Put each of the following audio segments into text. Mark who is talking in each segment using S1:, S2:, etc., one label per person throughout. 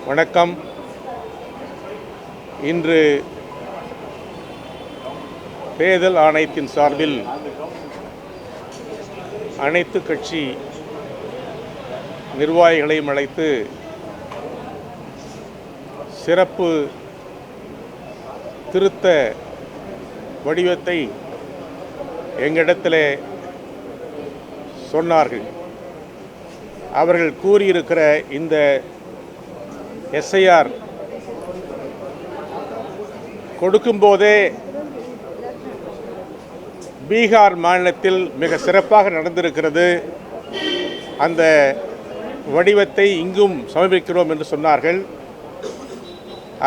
S1: வணக்கம். இன்று தேர்தல் ஆணையத்தின் சார்பில் அனைத்து கட்சி நிர்வாகிகளையும் அழைத்து சிறப்பு திருத்த வடிவத்தை எங்களிடத்தில் சொன்னார்கள். அவர்கள் கூறியிருக்கிற இந்த எஸ்ஐஆர் கொடுக்கும்போதே பீகார் மாநிலத்தில் மிக சிறப்பாக நடந்திருக்கிறது, அந்த வடிவத்தை இங்கும் சமர்ப்பிக்கிறோம் என்று சொன்னார்கள்.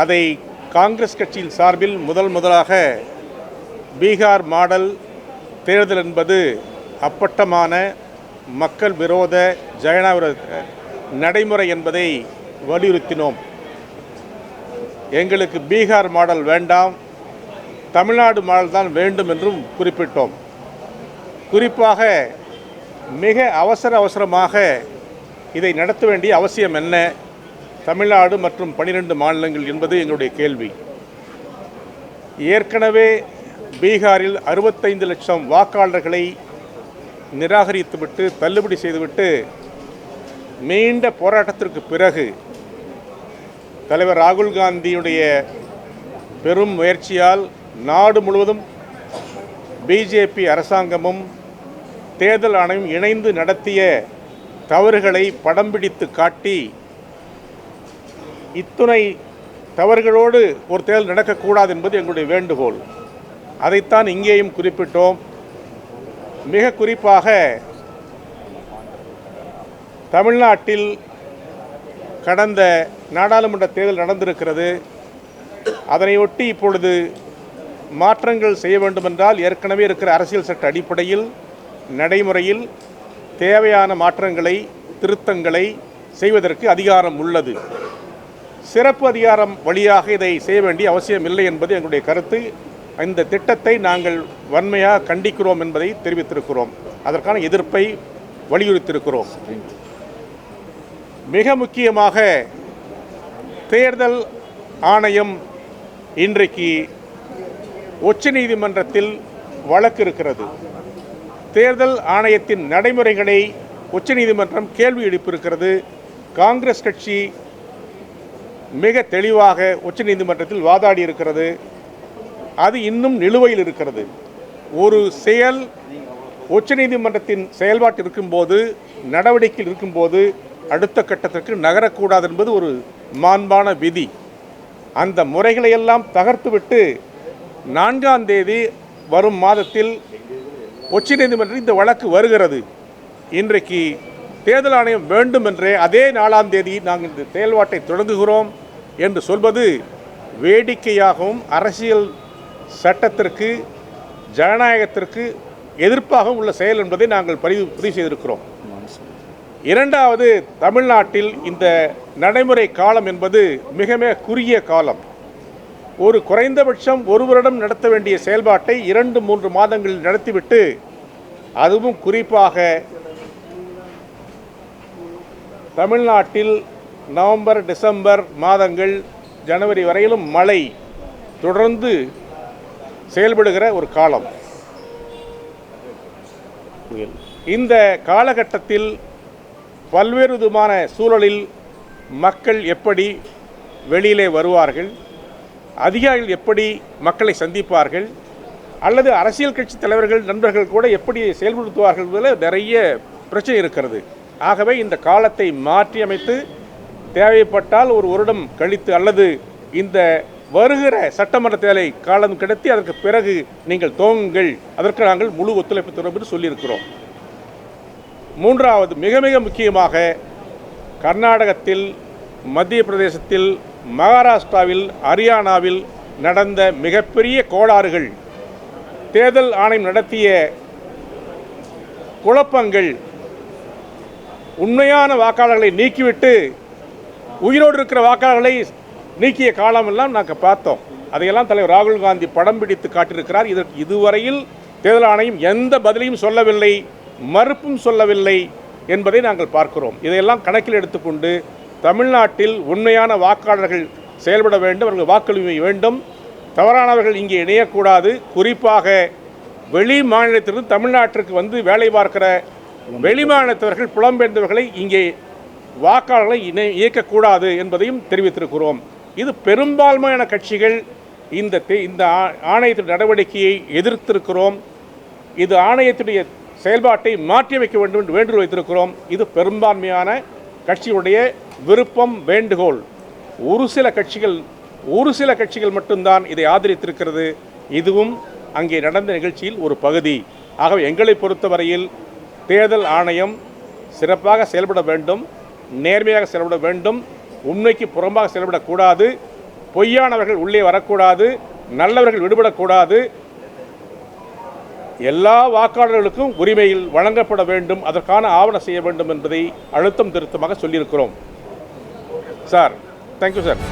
S1: அதை காங்கிரஸ் கட்சியின் சார்பில் முதலாக பீகார் மாடல் தேர்தல் என்பது அப்பட்டமான மக்கள் விரோத ஜனநாயக நடைமுறை என்பதை வலியுறுத்தினோம். எங்களுக்கு பீகார் மாடல் வேண்டாம், தமிழ்நாடு மாடல் தான் வேண்டும் என்றும் குறிப்பிட்டோம். குறிப்பாக மிக அவசரமாக இதை நடத்த வேண்டிய அவசியம் என்ன, தமிழ்நாடு மற்றும் 12 மாநிலங்கள் என்பது எங்களுடைய கேள்வி. ஏற்கனவே பீகாரில் 65 லட்சம் வாக்காளர்களை நிராகரித்துவிட்டு தள்ளுபடி செய்துவிட்டு நீண்ட போராட்டத்திற்கு பிறகு தலைவர் ராகுல் காந்தியுடைய பெரும் முயற்சியால் நாடு முழுவதும் பிஜேபி அரசாங்கமும் தேர்தல் ஆணையம் இணைந்து நடத்திய தவறுகளை படம் பிடித்து காட்டி இத்துணை தவறுகளோடு ஒரு தேர்தல் நடக்கக்கூடாது என்பது எங்களுடைய வேண்டுகோள். அதைத்தான் இங்கேயும் குறிப்பிட்டோம். மிக குறிப்பாக தமிழ்நாட்டில் கடந்த நாடாளுமன்ற தேர்தல் நடந்திருக்கிறது. அதனையொட்டி இப்பொழுது மாற்றங்கள் செய்ய வேண்டுமென்றால் ஏற்கனவே இருக்கிற அரசியல் சட்ட அடிப்படையில் நடைமுறையில் தேவையான மாற்றங்களை திருத்தங்களை செய்வதற்கு அதிகாரம் உள்ளது. சிறப்பு அதிகாரம் வழியாக இதை செய்ய வேண்டிய அவசியம் இல்லை என்பது எங்களுடைய கருத்து. இந்த திட்டத்தை நாங்கள் வன்மையாக கண்டிக்கிறோம் என்பதை தெரிவித்திருக்கிறோம். அதற்கான எதிர்ப்பை வலியுறுத்தியிருக்கிறோம். மிக முக்கியமாக தேர்தல் ஆணையம் இன்றைக்கு உச்சநீதிமன்றத்தில் வழக்கு இருக்கிறது. தேர்தல் ஆணையத்தின் நடைமுறைகளை உச்சநீதிமன்றம் கேள்வி எழுப்பியிருக்கிறது. காங்கிரஸ் கட்சி மிக தெளிவாக உச்சநீதிமன்றத்தில் வாதாடி இருக்கிறது. அது இன்னும் நிலுவையில் இருக்கிறது. ஒரு செயல் உச்சநீதிமன்றத்தின் செயல்பாட்டு இருக்கும்போது, நடவடிக்கையில் இருக்கும்போது அடுத்த கட்டத்திற்கு நகரக்கூடாது என்பது ஒரு மாண்பான விதி. அந்த முறைகளையெல்லாம் தகர்த்துவிட்டு 4ஆம் தேதி வரும் மாதத்தில் உச்சநீதிமன்றத்தில் இந்த வழக்கு வருகிறது. இன்றைக்கு தேர்தல் ஆணையம் வேண்டும் என்றே அதே 4ஆம் தேதி நாங்கள் இந்த செயல்பாட்டை தொடங்குகிறோம் என்று சொல்வது வேடிக்கையாகவும் அரசியல் சட்டத்திற்கு ஜனநாயகத்திற்கு எதிர்ப்பாகவும் உள்ள செயல் என்பதை நாங்கள் பதிவு செய்திருக்கிறோம். இரண்டாவது, தமிழ்நாட்டில் இந்த நடைமுறை காலம் என்பது மிக மிக குறுகிய காலம். ஒரு குறைந்தபட்சம் ஒரு வருடம் நடத்த வேண்டிய செயல்பாட்டை 2-3 மாதங்களில் நடத்திவிட்டு, அதுவும் குறிப்பாக தமிழ்நாட்டில் நவம்பர் டிசம்பர் மாதங்கள் ஜனவரி வரையிலும் மழை தொடர்ந்து செயல்படுகிற ஒரு காலம். இந்த காலகட்டத்தில் பல்வேறு விதமான சூழலில் மக்கள் எப்படி வெளியிலே வருவார்கள், அதிகாரிகள் எப்படி மக்களை சந்திப்பார்கள், அல்லது அரசியல் கட்சி தலைவர்கள் நண்பர்கள் கூட எப்படி செயல்படுத்துவார்கள் என்பதில் நிறைய பிரச்சனை இருக்கிறது. ஆகவே இந்த காலத்தை மாற்றி அமைத்து தேவைப்பட்டால் ஒரு வருடம் கழித்து அல்லது இந்த வருகிற சட்டமன்ற தேர்தலை காலம் கடத்தி அதற்கு பிறகு நீங்கள் துவங்குங்கள், அதற்கு நாங்கள் முழு ஒத்துழைப்பு தருவோம் என்று சொல்லியிருக்கிறோம். மூன்றாவது, மிக மிக முக்கியமாக கர்நாடகத்தில், மத்திய பிரதேசத்தில், மகாராஷ்டிராவில், ஹரியானாவில் நடந்த மிகப்பெரிய கோளாறுகள், தேர்தல் ஆணையம் நடத்திய குழப்பங்கள், உண்மையான வாக்காளர்களை நீக்கிவிட்டு உயிரோடு இருக்கிற வாக்காளர்களை நீக்கிய காலமெல்லாம் நாங்கள் பார்த்தோம். அதையெல்லாம் தலைவர் ராகுல் காந்தி படம் பிடித்து காட்டியிருக்கிறார். இதற்கு இதுவரையில் தேர்தல் ஆணையம் எந்த பதிலையும் சொல்லவில்லை, மறுப்பும் சொல்லவில்லை என்பதை நாங்கள் பார்க்கிறோம். இதையெல்லாம் கணக்கில் எடுத்துக்கொண்டு தமிழ்நாட்டில் உண்மையான வாக்காளர்கள் செயல்பட வேண்டும், அவர்கள் வாக்களிமை வேண்டும். தவறானவர்கள் இங்கே இணையக்கூடாது. குறிப்பாக வெளி மாநிலத்திலிருந்து தமிழ்நாட்டிற்கு வந்து வேலை பார்க்கிற வெளி மாநிலத்தவர்கள், புலம்பெயர்ந்தவர்களை இங்கே வாக்காளர்களை இயக்கக்கூடாது என்பதையும் தெரிவித்திருக்கிறோம். இது பெரும்பான்மையான கட்சிகள் இந்த ஆணையத்தின் நடவடிக்கையை எதிர்த்திருக்கிறோம். இது ஆணையத்துடைய செயல்பாட்டை மாற்றியமைக்க வேண்டும் என்று வேண்டுகோள் வைத்திருக்கிறோம். இது பெரும்பான்மையான கட்சியுடைய விருப்பம், வேண்டுகோள். ஒரு சில கட்சிகள் மட்டும்தான் இதை ஆதரித்திருக்கிறது. இதுவும் அங்கே நடந்த நிகழ்ச்சியில் ஒரு பகுதி. ஆகவே எங்களை பொறுத்தவரையில் தேர்தல் ஆணையம் சிறப்பாக செயல்பட வேண்டும், நேர்மையாக செயல்பட வேண்டும், உண்மைக்கு புறம்பாக செயல்படக்கூடாது, பொய்யானவர்கள் உள்ளே வரக்கூடாது, நல்லவர்கள் விடுபடக்கூடாது. எல்லா வாக்காளர்களுக்கும் உரிமையில் வழங்கப்பட வேண்டும், அதற்கான ஆவணம் செய்ய வேண்டும் என்பதை அழுத்தம் திருத்தமாக சொல்லியிருக்கிறோம். Sir, thank you sir.